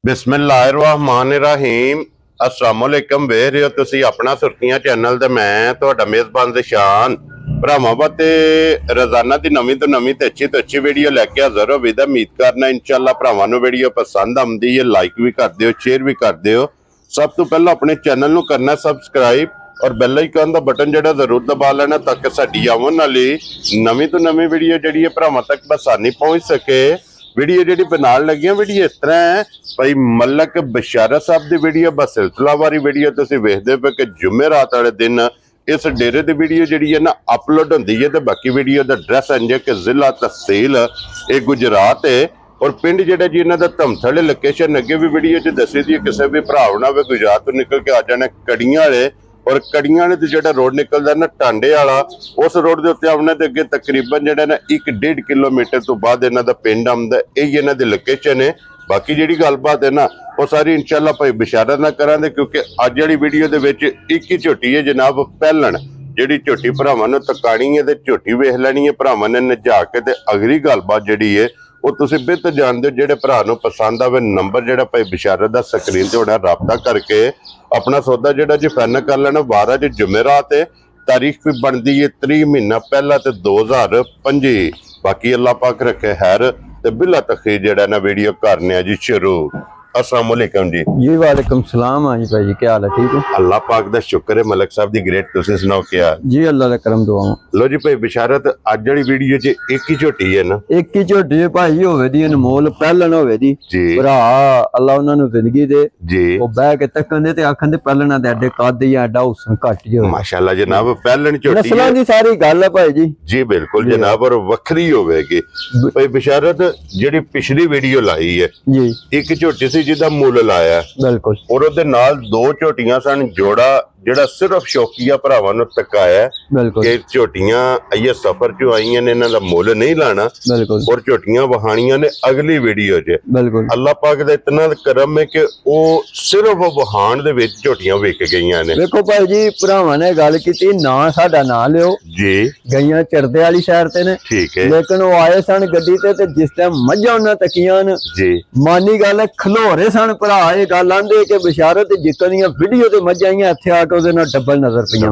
बिस्मिल्लाहिर्रहमानिर्रहीम अस्सलाम वालेकुम वेख रहे हो तुसी अपना सुर्खियां चैनल ते मैं तुहाडा मेज़बान ज़िशान भरावां वास्ते रोजाना दी नवीं तो अच्छी वीडियो लैके हाज़र हो। उम्मीद करना इंशाअल्लाह भरावां नूं वीडियो पसंद आउंदी है। लाइक भी कर दिओ, शेयर भी कर दिओ। सब तो पहला अपने चैनल नूं करना सबसक्राइब और बैल आइकन दा बटन जिहड़ा जरूर दबा लेना ताकि साडी आउण वाली नवीं तो नवीं वीडियो जिहड़ी है भरावां तक आसानी पहुंच सके। वीडियो जी बनाने लगी वीडियो इस तरह है भाई मलक बशारत साहब की वीडियो बस सिलसिलावारी वीडियो तुसीं वेखदे पे कि जुमेरात वाले दिन इस डेरे की वीडियो जी है ना अपलोड होंदी है। तो बाकी वीडियो का एड्रैस है कि जिला तहसील ये गुजरात है और पिंड जिहड़ा जी इन्हां दा धमथड़ लोकेशन अगे भी वीडियो च दसी दी। किसी भी भरा होना वे गुजरात तो निकल के आ जाने कड़ियां वाले और कड़ियां ने जो रोड निकलता ना टांडे वाला उस रोड के उत्ते आने अगे तकरीबन जो ना 1-1.5 किलोमीटर तो बाद इन्हां दा पिंड आउंदा। यही इन्हां दी लोकेशन है। बाकी जिहड़ी गलबात है ना वो सारी इंशाअल्लाह भाई बशारत ना करांगे क्योंकि अज वाली वीडियो दे विच एक ही झोटी है जनाब पहलन जिहड़ी झोटी भरावां नूं तकाणी है ते झोटी वेख लैणी है। भरावां ने नजा के ते अगली गलबात जिहड़ी है वो तुसीं बेहतर जानदे हो। जिहड़े भरा नूं पसंद आवे नंबर जिहड़ा भाई बशारत दा स्क्रीन ते होना राबता करके अपना सौदा जिहड़ा जी फाइनल कर लेना। 12 च जुमेरात है, तारीख भी बनती है 3 महीना पहला ते 2025। बाकी अल्लाह पाक रखे खैर ते बिला तखीर जिहड़ा ना वीडियो करने जी शुरू। अस्सलाम वालेकुम जी। वालेकुम सलाम। हाँ जी भाई क्या हाल है? ठीक है अल्लाह पाक दा शुक्र है। मलक साहब दी ग्रेट तुसीं सुनाओ क्या जी? अल्लाह दा करम दुआ। लो जी भाई बशारत अज वाली वीडियो च एक ही झोटी है ना? एक ही झोटी है भाई होवे दी अनमोल पहलन होवे दी जी भरा अल्लाह उन्हां नूं जिंदगी दे जी ओ बह के तकन दे ते आखन दे पहलना दे एडे कद या एडा हुसन घट जो माशाल्लाह जनाब पहलन झोटी नस्लां दी सारी गल है भाई जी। जी बिल्कुल जनाब और वखरी होवेगी भाई बशारत जिहड़ी पिछली वीडियो लाई है जी एक झोटी सी जिहदा मुल लाया बिल्कुल और उहदे नाल 2 झोटियां सन जोड़ा जिहड़ा सिर्फ शौकिया भरावां नूं तकाया बिल्कुल कि झोटियां आइए सफर चों आईयां ने इन्हां दा मुल नहीं लाना बिल्कुल और झोटियां वहाणियां ने अगली वीडियो च बिल्कुल अल्लाह पाक दा इतना करम है कि वो सिर्फ वहाण दे विच झोटियां विक गईयां ने। देखो भाई जी भरावां ने गल कीती ना साडा ना लियो जी गईयां चरदे वाली शहर ते ने ठीक है लेकिन वो आए सन गड्डी ते जिस टाइम मझां उन्हां तकियां ने जी मानी गल खलोरे सन भरा ये गल आंदे कि बशारत जिक्कन दियां वीडियो ते मझां आईयां इत्थे आके ओदे नाल डबल नजर पईयां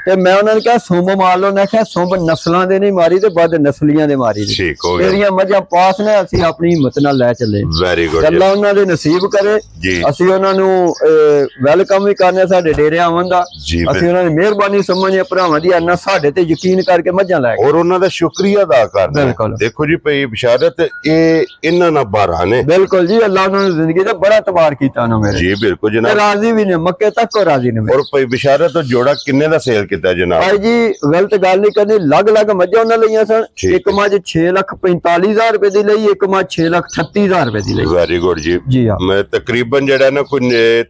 ते मैं उन्हां ने कहा सुंब मार लो। मैं कहा सुंब नस्लां दे नहीं मारी ते बद नस्लियां दे मारी ठीक हो गया। तेरियां मझां पास ने असीं अपनी हिम्मत नाल लै चले। वेरी गुड अल्लाह उन्हां दे नसीब करे जी असीं उन्हां नूं वेलकम भी करने साडे डेरे आवन दा असीं उन्हां दी मेहरबानी समझने भरावां दी अन्ना साडे ते यकीन करके मझां लै और उन्हां दा शुक्रिया अदा करदे बिल्कुल। देखो जी भाई बशारत ए इन्हां ना बारह ने बिल्कुल जी अल्लाह उन्हां दी जिंदगी दा बड़ा तबार कीता ना मेरे जी बिल्कुल जनाब राजी भी ने मक्के तक को राजी ने और भाई बशारत तो जोड़ा किन्ने दा सेल कीता जनाब? भाई जी गलत गल नहीं करनी लग लग मझां उन्हां लईयां सन। एक मझ 6,45,000 रुपए दी लई एक मझ 6,38,000 रुपए दी लई। वेरी गुड जी हां मैं तकरीबन जेड़ा ना कोई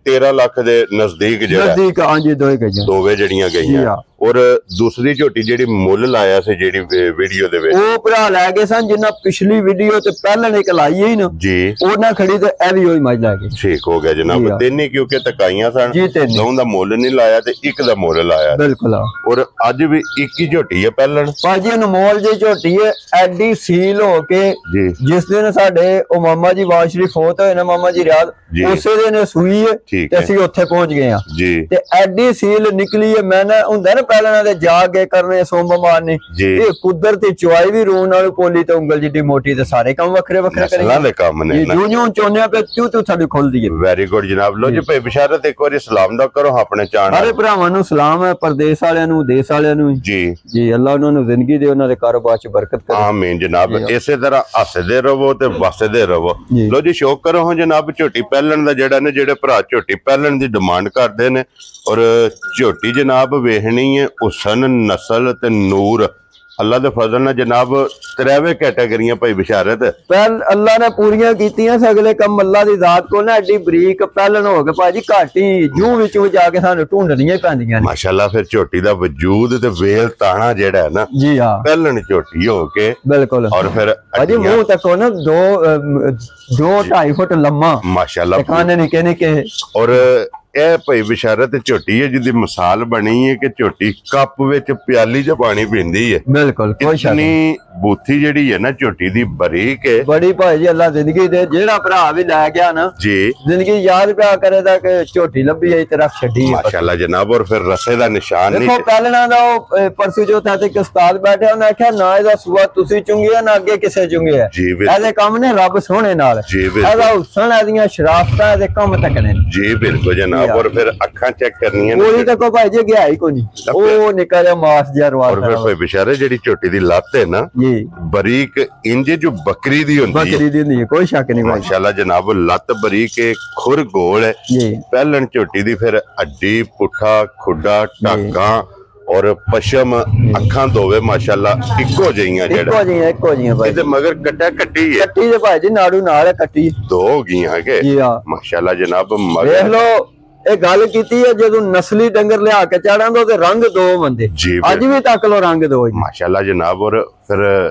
13 लाख दे नजदीक जेड़ा नजदीक हां जी दोए गईयां दोवे जड़ियां गईयां और दूसरी झोटी जेड़ी मुल लाया से जेड़ी वीडियो दे विच ओ भरा लै गए सन जिन्ना पिछली वीडियो ते पहले एक लाई ही ना जी ओना खड़ी ते ए भी ओही मझ लै गए। ठीक हो गया जनाब। तीन ही क्योंकि तकाइयां सन दों दा मुल नहीं लाया ते एक दा मुल लाया बिल्कुल और आज भी एक ही झोटी है पहलन भाजी अनमोल जी झोटी है एडी सील हो के जिस दिन साडे ओ मामा जी वाज शरीफ फोत होए ना मामा जी रियाद उसे दिन सूई है ते असीं उत्थे पहुंच गए हां जी ते एडी सील निकली है। मैंने हुंदा ना पहलना दे जागे करने सोंब मारनी ये कुदरती चुआई भी रून वाली पोली ते उंगल जिड्डी मोटी ते सारे काम वखरे वखरे करेंगे काम ने जो चोनिया पे तू साडी खोल दी है। वेरी गुड जनाब। लो जी भाई बशारत एक बार सलाम दा करो अपने चाहण सारे भरावां नूं सलाम है परदेस वालियां नूं देश वालियां नूं जी अल्लाह उन्हां नूं जिंदगी दे उन्हां दे कारोबार च बरकत करे आमीन जनाब। इसे तरह हसदे रहो ते वसदे रहो। लो जी शौक करो हो जनाब झोटी पहलन दा जेड़ा ने जेड़े भरा झोटी पहलन दी डिमांड करदे ने और झोटी जनाब वेखनी है हुसन नस्ल ते नूर अल्लाह दे फजल ना जनाब त्रैवे कैटेगरियां भाई बशारत पहल अल्लाह ने पूरियां कीतियां सगले कम अल्लाह दी जात को ना एडी बरीक पहलन हो गए भाजी घाटी जू विच जाके सानू ढूंढनियां पैंदियां माशाल्लाह। फिर झोटी दा वजूद ते वेल ताना जेड़ा है ना जी हां पहलन झोटी हो के बिल्कुल और फिर भाजी मुंह तक ना 2-2.5 फुट लम्मा माशाल्लाह काने निके निके और ਇਹ ਭਾਈ ਬਿਸ਼ਾਰਤ ਝੋਟੀ ਹੈ ਜਿਹਦੀ ਮਿਸਾਲ ਬਣੀ ਹੈ ਕਿ ਝੋਟੀ ਕੱਪ ਵਿੱਚ ਪਿਆਲੀ 'ਚ ਪਾਣੀ ਪੀਂਦੀ ਹੈ। ਬਿਲਕੁਲ ਕੋਈ ਸ਼ੱਕ ਨਹੀਂ। ਬੂਥੀ ਜਿਹੜੀ ਹੈ ਨਾ ਝੋਟੀ ਦੀ ਬਰੀਕ ਹੈ ਬੜੀ ਭਾਈ ਜੀ। ਅੱਲਾ ਜ਼ਿੰਦਗੀ ਦੇ ਜਿਹੜਾ ਭਰਾ ਵੀ ਲੈ ਗਿਆ ਨਾ ਜੀ ਜ਼ਿੰਦਗੀ ਯਾਦ ਪਿਆ ਕਰੇਦਾ ਕਿ ਝੋਟੀ ਲੱਭੀ ਹੈ ਤਰਫ ਛੱਡੀ ਹੈ ਮਾਸ਼ਾਅੱਲਾ ਜਨਾਬ। ਔਰ ਫਿਰ ਰਸੇ ਦਾ ਨਿਸ਼ਾਨ ਨਹੀਂ ਦੇਖੋ ਪਹਿਲਣਾ ਦਾ ਉਹ ਪਰਸੂ ਜੋ ਥਾ ਤੇ ਇੱਕ ਉਸਤਾਦ ਬੈਠਿਆ ਉਹਨੇ ਆਖਿਆ ਨਾ ਇਹਦਾ ਸੂਆ ਤੁਸੀਂ ਚੁੰਗਿਆ ਨਾ ਅੱਗੇ ਕਿਸੇ ਚੁੰਗਿਆ। ਇਹਦੇ ਕੰਮ ਨੇ ਰੱਬ ਸੋਹਣੇ ਨਾਲ ਇਹਦਾ ਹੁਸਨ ਇਹਦੀਆਂ ਸ਼ਰਾਫਤਾਂ ਇਹਦੇ ਕੰਮ ਤੱਕਣੇ ਜੀ ਬਿਲਕੁਲ ਜਨਾਬ। ਔਰ ਫਿਰ ਅੱਖਾਂ ਚੈੱਕ ਕਰਨੀਆਂ ਕੋਈ ਤਾਂ ਕੋ ਭਾਈ ਜੀ ਗਿਆ ਹੀ ਕੋਈ ਨਹੀਂ ਉਹ ਨਿਕਲਿਆ ਮਾਸ ਜਿਹਾ ਰਵਾ। ਔਰ ਫਿਰ ਭਾਈ ਬਿਸ਼ਾਰੇ ਜਿਹੜੀ ਝੋਟੀ ਦੀ ਲੱਤ ਹੈ ਨਾ ਜੀ ਬਰੀਕ ਇੰਜ ਜੋ ਬੱਕਰੀ ਦੀ ਹੁੰਦੀ ਹੈ ਕੋਈ ਸ਼ੱਕ ਨਹੀਂ ਮਾਸ਼ਾਅੱਲਾ ਜਨਾਬ। ਲੱਤ ਬਰੀਕ ਹੈ ਖੁਰ ਗੋਲ ਹੈ ਜੀ ਪਹਿਲਣ ਝੋਟੀ ਦੀ ਫਿਰ ਹੱਡੀ ਪੁੱਠਾ ਖੁੱਡਾ ਟਾਕਾਂ ਔਰ ਪਸ਼ਮ ਅੱਖਾਂ ਦੋਵੇਂ ਮਾਸ਼ਾਅੱਲਾ ਇੱਕੋ ਜਿਹੀਆਂ ਜਿਹੜਾ ਇੱਕੋ ਜਿਹੀਆਂ ਭਾਈ ਤੇ ਮਗਰ ਕੱਟਾ ਕੱਟੀ ਹੈ ਕੱਟੀ ਦੇ ਭਾਈ ਜੀ ਨਾੜੂ ਨਾਲ ਕੱਟੀ ਦੋ ਹੋ ਗਈਆਂ ਕਿ ਜੀ ਹਾਂ ਮਾਸ਼ਾਅੱਲਾ ਜਨਾਬ। ਦੇਖ ਲਓ ਇਹ ਗੱਲ ਕੀਤੀ ਹੈ ਜਦੋਂ ਨਸਲੀ ਡੰਗਰ ਲਿਆ ਕੇ ਚਾੜਾਂਦਾ ਉਹਦੇ ਰੰਗ ਦੋ ਬੰਦੇ ਅੱਜ ਵੀ ਤੱਕ ਲੋ ਰੰਗ ਦੋ ਮਾਸ਼ਾਅੱਲਾ ਜਨਾਬ। ਔਰ ਫਿਰ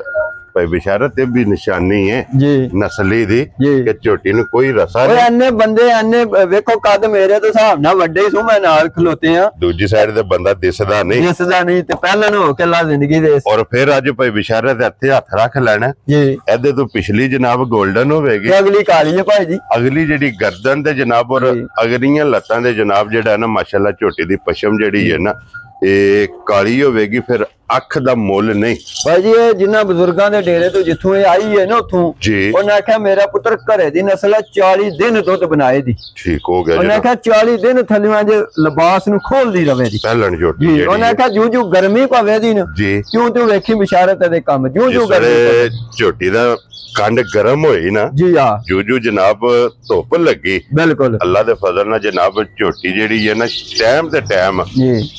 ਭਾਈ ਬਿਸ਼ਾਰਤ ਤੇ ਵੀ ਨਿਸ਼ਾਨੀ ਹੈ ਜੀ ਨਸਲੀ ਦੀ ਕਿ ਝੋਟੀ ਨੂੰ ਕੋਈ ਰਸਾ ਨਹੀਂ। ਐਨੇ ਬੰਦੇ ਐਨੇ ਵੇਖੋ ਕੱਦ ਮੇਰੇ ਤੇ ਹਿਸਾਬ ਨਾਲ ਵੱਡੇ ਹੀ ਸੋ ਮੈਂ ਨਾਲ ਖਲੋਤੇ ਆ ਦੂਜੀ ਸਾਈਡ ਤੇ ਬੰਦਾ ਦਿਸਦਾ ਨਹੀਂ ਤੇ ਪਹਿਲਾਂ ਨੂੰ ਹੋ ਕੇ ਲਾ ਜ਼ਿੰਦਗੀ ਦੇ। ਔਰ ਫਿਰ ਅੱਜ ਭਾਈ ਬਿਸ਼ਾਰਤ ਇੱਥੇ ਹੱਥ ਰੱਖ ਲੈਣਾ ਜੀ ਇਹਦੇ ਤੋਂ ਪਿਛਲੀ ਜਨਾਬ 골ਡਨ ਹੋਵੇਗੀ ਅਗਲੀ ਕਾਲੀ ਹੈ ਭਾਈ ਜੀ। ਅਗਲੀ ਜਿਹੜੀ ਗਰਦਨ ਤੇ ਜਨਾਬ ਔਰ ਅਗਲੀਆਂ ਲੱਤਾਂ ਦੇ ਜਨਾਬ ਜਿਹੜਾ ਨਾ ਮਾਸ਼ਾਅੱਲਾ ਝੋਟੀ ਦੀ ਪਸ਼ਮ ਜਿਹੜੀ ਹੈ ਨਾ ਇਹ ਕਾਲੀ ਹੋਵੇਗੀ। ਫਿਰ ਅੱਖ ਦਾ ਮੁੱਲ ਨਹੀਂ ਭਾਈ ਜੀ। ਇਹ ਜਿੰਨਾ ਬਜ਼ੁਰਗਾਂ ਦੇ ਡੇਰੇ ਤੋਂ ਜਿੱਥੋਂ ਇਹ ਆਈ ਹੈ ਨਾ ਉੱਥੋਂ ਉਹਨੇ ਆਖਿਆ ਮੇਰਾ ਪੁੱਤਰ ਘਰੇ ਦੀ ਨਸਲ ਹੈ 40 ਦਿਨ ਦੁੱਧ ਬਣਾਏ ਦੀ। ਠੀਕ ਹੋ ਗਿਆ ਉਹਨੇ ਆਖਿਆ 40 ਦਿਨ ਥੱਲਿਆਂ ਜੇ ਲਿਬਾਸ ਨੂੰ ਖੋਲਦੀ ਰਵੇ ਦੀ ਪਹਿਲਣ ਝੋਟੀ ਜੀ। ਉਹਨੇ ਆਖਿਆ ਜੂ ਜੂ ਗਰਮੀ ਪਵੇ ਦੀ ਨਾ ਕਿਉਂ ਤੂੰ ਵੇਖੀ ਬਿਸ਼ਾਰਤ ਦੇ ਕੰਮ ਜੂ ਜੂ ਗਰਮੀ ਝੋਟੀ ਦਾ ਕੰਡ ਗਰਮ ਹੋਈ ਨਾ ਜੀ ਆ ਜੂ ਜਨਾਬ ਧੁੱਪ ਲੱਗੀ ਬਿਲਕੁਲ ਅੱਲਾ ਦੇ ਫਜ਼ਲ ਨਾਲ ਜਨਾਬ ਝੋਟੀ ਜਿਹੜੀ ਹੈ ਨਾ ਟਾਈਮ ਤੇ ਟਾਈਮ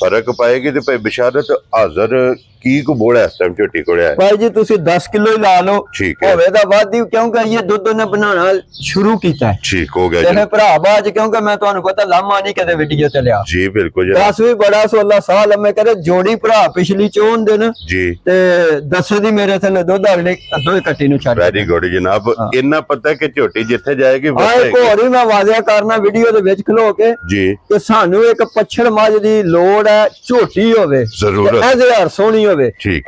ਫਰਕ ਪਾਏਗੀ ਤੇ ਭਾਈ ਬਿਸ਼ਾਰਤ ਹਾਜ਼ਰ ਕੀ ਕੋ ਬੋੜਾ ਇਸ ਟਾਈਮ ਝੋਟੀ ਕੋਲ ਹੈ ਭਾਈ ਜੀ ਤੁਸੀਂ 10 ਕਿਲੋ ਹੀ ਲਾ ਲਓ ਹੋਵੇ ਤਾਂ ਵਾਧੀ ਕਿਉਂਕਿ ਇਹ ਦੁੱਧ ਨੇ ਬਣਾਉਣਾ ਸ਼ੁਰੂ ਕੀਤਾ ਠੀਕ ਹੋ ਗਿਆ ਜੀ ਭਰਾ ਬਾਜ ਕਿਉਂਕਿ ਮੈਂ ਤੁਹਾਨੂੰ ਪਤਾ ਲਾਮਾ ਨਹੀਂ ਕਦੇ ਵੀਡੀਓ ਤੇ ਲਿਆ ਜੀ ਬਿਲਕੁਲ 10 ਵੀ ਬੜਾ 16 ਸਾਲ ਮੈਂ ਕਹਿੰਦਾ ਜੋੜੀ ਭਰਾ ਪਿਛਲੀ ਚੋਣ ਦਿਨ ਜੀ ਤੇ 10 ਦੀ ਮੇਰੇ ਥੱਲੇ ਦੁੱਧ ਅਗਲੇ ਅੱਧੋ ਕੱਟੀ ਨੂੰ ਛੱਡ ਵੈਰੀ ਗੁੱਡ ਜਨਾਬ। ਇੰਨਾ ਪਤਾ ਕਿ ਝੋਟੀ ਜਿੱਥੇ ਜਾਏਗੀ ਹੋਰ ਹੀ ਮੈਂ ਵਾਜ਼ਿਆ ਕਰਨਾ ਵੀਡੀਓ ਦੇ ਵਿੱਚ ਖਲੋ ਕੇ ਜੀ ਕਿ ਸਾਨੂੰ ਇੱਕ ਪੱਛੜ ਮੱਝ ਦੀ ਲੋੜ ਹੈ ਝੋਟੀ ਹੋਵੇ ਜ਼ਰੂਰ ਇਹਦੇ ਹਰ ਸੋਹਣੀ ਹੋਵੇ।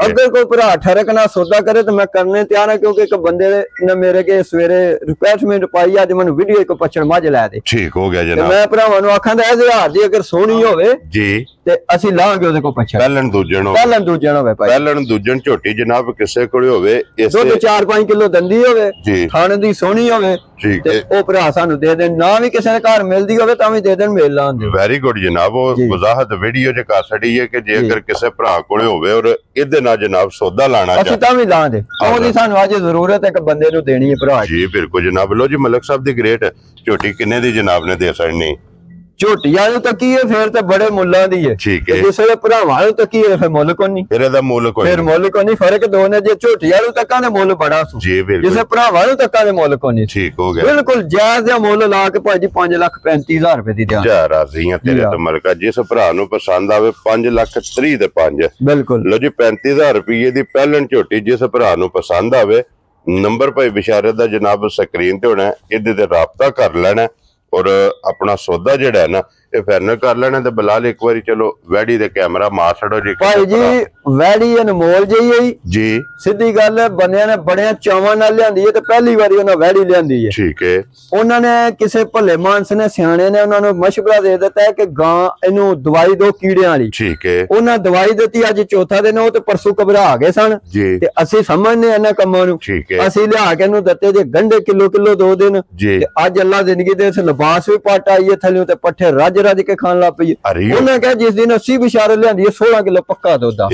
ਅਗਰ ਕੋਈ ਭਰਾ ਠਰਕ ਨਾ ਸੌਦਾ ਕਰੇ ਤਾਂ ਮੈਂ ਕਰਨੇ ਤਿਆਰ ਹਾਂ ਕਿਉਂਕਿ ਇੱਕ ਬੰਦੇ ਨੇ ਮੇਰੇ ਕੇ ਸਵੇਰੇ ਰਿਕੁਐਸਟਮੈਂਟ ਪਾਈ ਅੱਜ ਮੈਨੂੰ ਵੀਡੀਓ ਇੱਕ ਪੱਛੜ ਮੱਝ ਲੈ ਦੇ। ਠੀਕ ਹੋ ਗਿਆ ਜਨਾਬ। ਮੈਂ ਭਰਾਵਾਂ ਨੂੰ ਆਖਾਂ ਇਹਦੇ ਹਰ ਦੀ ਅਗਰ ਸੋਹਣੀ ਹੋਵੇ ਜੀ ਤੇ ਅਸੀਂ ਲਾਂਗੇ ਉਹਦੇ ਕੋਲ ਪੱਛੜ ਪਹਿਲਣ ਦੂਜਣ ਹੋਵੇ ਭਾਈ ਪਹਿਲਣ ਦੂਜਣ ਝੋਟੀ ਜਨਾਬ ਕਿਸੇ ਕੋਲ ਹੋਵੇ ਦੁੱਧ 4-5 ਕਿਲੋ ਦੰਦੀ ਹੋਵੇ ਖਾਣ ਦੀ ਸੋਹਣੀ ਹੋਵੇ ਤੇ ਉਹ ਭਰਾ ਸਾਨੂੰ ਦੇ ਦੇਣ ਨਾ ਵੀ ਕਿਸੇ ਦੇ ਘਰ ਮਿਲਦੀ ਹੋਵੇ ਤਾਂ ਵੀ ਦੇ ਦੇਣ ਮੇਲ ਲਾਉਂਦੇ। ਵੈਰੀ ਗੁੱਡ ਜਨਾਬ। ਉਹ ਵਜ਼ਾਹਤ ਵੀਡੀਓ ਚ ਕਰ ਛੜੀ ਹੈ ਕਿ ਜੇਕਰ ਕਿਸੇ ਭਰਾ ਕੋਲੇ ਹੋਵੇ ਔਰ ਇਹਦੇ ਨਾਲ ਜਨਾਬ ਸੌਦਾ ਲਾਣਾ ਅਸੀਂ ਤਾਂ ਵੀ ਲਾਂਦੇ ਉਹਦੀ ਸਾਨੂੰ ਅੱਜ ਜ਼ਰੂਰਤ ਹੈ ਇੱਕ ਬੰਦੇ ਨੂੰ ਦੇਣੀ ਹੈ ਭਰਾ ਜੀ ਬਿਲਕੁਲ ਜਨਾਬ। ਲੋ ਜੀ ਮਲਕ ਸਾਹਿਬ ਦੀ ਗ੍ਰੇਟ ਝੋਟੀ ਕਿੰਨੇ ਦੀ ਜਨਾਬ ਨੇ ਦੇ ਸਕਣੀ ਝੋਟੀਆਂ ਨੂੰ ਤਾਂ ਕੀ ਹੈ ਫਿਰ ਤੇ ਬੜੇ ਮੁੱਲਾਂ ਦੀ ਹੈ ਕਿਸੇ ਦੇ ਭਰਾਵਾਂ ਨੂੰ ਤਾਂ ਕੀ ਹੈ ਫਿਰ ਮੁੱਲ ਕੋਈ ਨਹੀਂ ਫਿਰ ਇਹਦਾ ਮੁੱਲ ਕੋਈ ਫਿਰ ਮੁੱਲ ਕੋਈ ਨਹੀਂ ਫਰਕ ਦੋ ਨੇ ਜੇ ਝੋਟੀਆਂ ਨੂੰ ਤੱਕਾਂ ਦੇ ਮੁੱਲ ਬੜਾ ਸੂ ਕਿਸੇ ਭਰਾਵਾਂ ਨੂੰ ਤੱਕਾਂ ਦੇ ਮੁੱਲ ਕੋਈ ਨਹੀਂ। ਠੀਕ ਹੋ ਗਿਆ ਬਿਲਕੁਲ ਜਾਇਜ਼ ਦਾ ਮੁੱਲ ਲਾ ਕੇ ਭਾਜੀ 5,35,000 ਰੁਪਏ ਦੀ ਦਿਆਂ ਜਾ ਰਾਜ਼ੀਆਂ ਤੇਰੇ ਤੋਂ ਮਲਕਾ। ਜਿਸ ਭਰਾ ਨੂੰ ਪਸੰਦ ਆਵੇ 5,30,000 ਦੇ 5 ਬਿਲਕੁਲ ਲੋ ਜੀ 35,000 ਰੁਪਏ ਦੀ ਪਹਿਲਣ ਝੋਟੀ ਜਿਸ ਭਰਾ ਨੂੰ ਪਸੰਦ ਆਵੇ ਨੰਬਰ ਭਾਈ ਬਿਸ਼ਾਰਤ ਦਾ ਜਨਾਬ ਸਕਰੀਨ ਤੇ ਹੋਣਾ ਇਹਦੇ ਤੇ ਰਾਬਤਾ ਕਰ ਲੈਣਾ ਔਰ ਆਪਣਾ ਸੌਦਾ ਜਿਹੜਾ ਹੈ ਨਾ ਇਹ ਫਾਈਨਲ ਕਰ ਲੈਣਾ ਤੇ ਬਲਾਲ ਇੱਕ ਵਾਰੀ ਚਲੋ ਵੈੜੀ ਦੇ ਕੈਮਰਾ ਮਾਰ ਛੱਡੋ ਜੀ ਭਾਈ ਜੀ। ਵੈੜੀ ਅਨਮੋਲ ਜਿਹੀ ਜੀ ਸਿੱਧੀ ਗੱਲ ਹੈ ਬੰਦਿਆਂ ਨੇ ਬੜਿਆਂ ਚਾਵਾਂ ਨਾਲ ਲਿਆਂਦੀ ਹੈ ਤੇ ਪਹਿਲੀ ਵਾਰੀ ਉਹਨਾਂ ਵੈੜੀ ਲਿਆਂਦੀ ਹੈ। ਠੀਕ ਹੈ। ਉਹਨਾਂ ਨੇ ਕਿਸੇ ਭੱਲੇ ਮਾਨਸ ਨੇ ਸਿਆਣੇ ਨੇ ਉਹਨਾਂ ਨੂੰ ਮਸ਼ਵਰਾ ਦੇ ਦਿੱਤਾ ਹੈ ਕਿ ਗਾਂ ਇਹਨੂੰ ਦਵਾਈ ਦੋ ਕੀੜਿਆਂ ਵਾਲੀ। ਠੀਕ ਹੈ। ਉਹਨਾਂ ਦਵਾਈ ਦਿੱਤੀ ਅੱਜ ਚੌਥਾ ਦਿਨ ਉਹ ਤੇ ਪਰਸੋਂ ਘਬਰਾ ਗਏ ਸਨ ਤੇ ਅਸੀਂ ਸਮਝਨੇ ਇਹਨਾਂ ਕੰਮਾਂ ਨੂੰ ਅਸੀਂ ਲਿਆ ਕੇ ਇਹਨੂੰ ਦਿੱਤੇ ਜੇ ਗੰਢੇ ਕਿਲੋ 2 ਦਿਨ ਤੇ ਅੱਜ ਅੱਲਾ ਜ਼ਿੰਦਗੀ ਦੇ ਇਸ ਲਿਬਾਸ ਵੀ ਪੱਟ ਆਈ ਹੈ ਥੱਲੇ ਤੇ ਪੱਠੇ ਰੱਜ ਕੇ ਖਾਣ ਲੱਗ ਪਈ। ਉਹਨੇ ਕਿਹਾ ਜਿਸ ਦਿਨ 80 ਬਿਸ਼ਾਰਤ ਲਿਆਂਦੀ 16 ਕਿਲੋ ਪੱਕਾ ਦੁੱਧ ਆ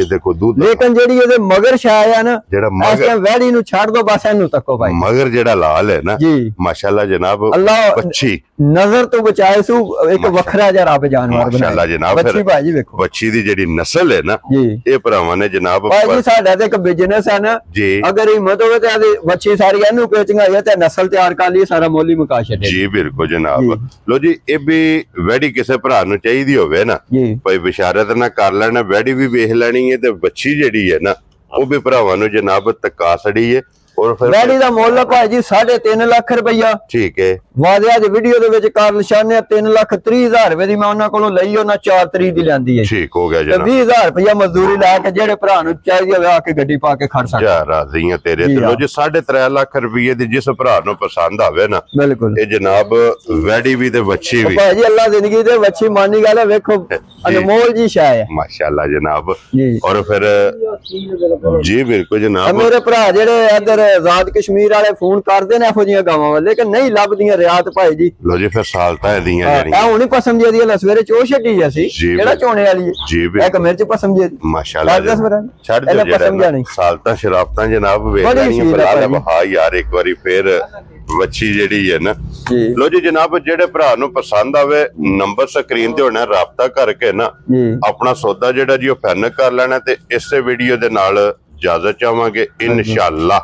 ਲੇਕਿਨ ਜਿਹੜੀ ਇਹਦੇ ਮਗਰ ਛਾਇਆ ਹੈ ਨਾ ਜਿਹੜਾ ਵੈੜੀ ਨੂੰ ਛੱਡ ਦੋ ਬਸ ਇਹਨੂੰ ਤੱਕੋ ਭਾਈ ਮਗਰ ਜਿਹੜਾ ਲਾਲ ਹੈ ਨਾ ਜੀ ਮਾਸ਼ਾਅੱਲਾ ਜਨਾਬ ਅੱਲਾਹ ਬੱਚੀ ਨਜ਼ਰ ਤੋਂ ਬਚਾਏ ਸੂ ਇੱਕ ਵੱਖਰਾ ਜਿਹਾ ਰੱਬ ਜਾਨਵਰ ਬਣਾਇਆ ਮਾਸ਼ਾਅੱਲਾ ਜਨਾਬ। ਬੱਚੀ ਭਾਈ ਵੇਖੋ ਬੱਚੀ ਦੀ ਜਿਹੜੀ ਨਸਲ ਹੈ ਨਾ ਇਹ ਭਰਾਵਾਂ ਨੇ ਜਨਾਬ ਭਾਈ ਸਾਡਾ ਤੇ ਇੱਕ ਬਿਜ਼ਨਸ ਹੈ ਨਾ ਅਗਰ ਹਿੰਮਤ ਹੋਵੇ ਤੇ ਇਹਦੀ ਬੱਚੀ ਸਾਰੀ ਇਹਨੂੰ ਵੇਚਾਂਗੇ ਤੇ ਨਸਲ ਤਿਆਰ ਕਰ ਲਈ ਸਾਰਾ ਮੋਲੀ ਮੁਕਾ ਛੱਡੇ ਜੀ ਬਿਲਕੁਲ ਜਨਾਬ। ਲੋ ਜੀ ਇਹ ਵੀ ਵੈੜੀ ਕਿਸੇ ਭਰਾ ਨੂੰ ਚਾਹੀਦੀ ਹੋਵੇ ਨਾ ਭਾਈ ਬਿਸ਼ਾਰਤ ਨਾ ਕਰ ਲੈਣਾ ਵੈੜੀ ਵੀ ਵੇਖ ਲੈਣੀ ਹੈ ਤੇ ਬੱਚੀ ਜਿਹੜੀ ਹੈ ਨਾ ਉਹ ਵੀ ਭਰਾਵਾਂ ਨੂੰ ਜਨਾਬ ਤਕਾ ਛੜੀ ਹੈ ਵੈੜੀ ਦਾ ਮੁੱਲ ਭਾਈ ਜੀ 3.5 ਲੱਖ ਰੁਪਈਆ। ਠੀਕ ਹੈ। ਵਾਦਿਆ ਦੀ ਵੀਡੀਓ ਦੇ ਵਿੱਚ ਕਾਰ ਨਿਸ਼ਾਨੇ 3,30,000 ਰੁਪਏ ਦੀ ਮੈਂ ਉਹਨਾਂ ਕੋਲੋਂ ਲਈ, ਉਹਨਾਂ 4 ਤਰੀਕ ਦੀ ਲੈਂਦੀ ਹੈ। ਠੀਕ ਹੋ ਗਿਆ ਜਨਾਬ। 20,000 ਰੁਪਈਆ ਮਜ਼ਦੂਰੀ ਲਾ ਕੇ ਜਿਹੜੇ ਭਰਾ ਨੂੰ ਚਾਹੀਦੀ ਹੋਵੇ ਆ ਕੇ ਗੱਡੀ ਪਾ ਕੇ ਖੜ ਸਕਦਾ। ਜਾ ਰਾਜ਼ੀ ਆ ਤੇਰੇ ਤੇ। ਲੋ ਜੀ 3.5 ਲੱਖ ਰੁਪਏ ਦੀ ਜਿਸ ਭਰਾ ਨੂੰ ਪਸੰਦ ਆਵੇ ਨਾ, ਬਿਲਕੁਲ ਇਹ ਜਨਾਬ ਵੈੜੀ ਵੀ ਤੇ ਵੱਛੀ ਵੀ ਭਾਈ ਜੀ ਅੱਲਾ ਜ਼ਿੰਦਗੀ ਦੇ ਵੱਛੀ ਮਾਨੀ ਗੱਲ ਹੈ। ਵੇਖੋ ਅਨਮੋਲ ਜੀ ਸ਼ਾਹ ਹੈ ਮਾਸ਼ਾਅੱਲਾ ਜਨਾਬ। ਜੀ ਔਰ ਫਿਰ ਜੀ ਬਿਲਕੁਲ ਜਨਾਬ। ਮੇਰੇ ਭਰਾ ਜਿਹੜੇ ਇੱਧਰ ਆਜ਼ਾਦ ਕਸ਼ਮੀਰ ਵਾਲੇ ਫੋਨ ਕਰਦੇ ਨੇ ਇਹੋ ਜਿਹੀਆਂ ਗਾਵਾਂ ਵਾਲੇ, ਲੇਕਿਨ ਨਹੀਂ ਲੱਭਦੀਆਂ ਰਿਆਤ ਭਾਈ ਜੀ। ਲੋ ਜੀ ਫਿਰ ਸਾਲਤਾਂ ਇਹਦੀਆਂ ਜਿਹੜੀਆਂ ਇਹ ਹੁਣੀ ਪਸਮ ਜੀ ਦੀ ਸਵੇਰੇ ਚੋ ਛੱਡੀ ਅਸੀਂ ਕਿਹੜਾ ਚੋਣੇ ਵਾਲੀ ਜੀ ਇੱਕ ਮਿਰਚ ਪਸਮ ਜੀ ਮਾਸ਼ਾਅੱਲਾ ਛੱਡ ਜੋ ਜਿਹੜਾ ਸਾਲਤਾਂ ਸ਼ਰਾਬਤਾਂ ਜਨਾਬ ਵੇਖ ਲੈਣੀਆਂ। ਬਲਾ ਵਹਾ ਯਾਰ ਇੱਕ ਵਾਰੀ ਫਿਰ ਵੱਛੀ ਜਿਹੜੀ ਹੈ ਨਾ। ਲੋ ਜੀ ਜਨਾਬ ਜਿਹੜੇ ਭਰਾ ਨੂੰ ਪਸੰਦ ਆਵੇ ਨੰਬਰ ਸਕਰੀਨ ਤੇ ਹੋਣਾ, ਰਾਬਤਾ ਕਰਕੇ ਨਾ ਆਪਣਾ ਸੌਦਾ ਜਿਹੜਾ ਜੀ ਉਹ ਫਾਈਨਲ ਕਰ ਲੈਣਾ। ਤੇ ਇਸੇ ਵੀਡੀਓ ਦੇ ਨਾਲ ਇਜਾਜ਼ਤ ਚਾਹਾਂਗੇ ਇਨਸ਼ਾਅੱਲਾ।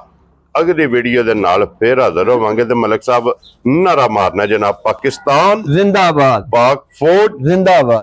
ਅਗਲੀ ਵੀਡੀਓ ਦੇ ਨਾਲ ਫੇਰ ਹਾਜ਼ਰ ਹੋਵਾਂਗੇ। ਤੇ ਮਲਕ ਸਾਹਿਬ ਨਾਰਾ ਮਾਰਨਾ ਜਨਾਬ, ਪਾਕਿਸਤਾਨ ਜ਼ਿੰਦਾਬਾਦ, ਪਾਕ ਫੌਜ ਜ਼ਿੰਦਾਬਾਦ।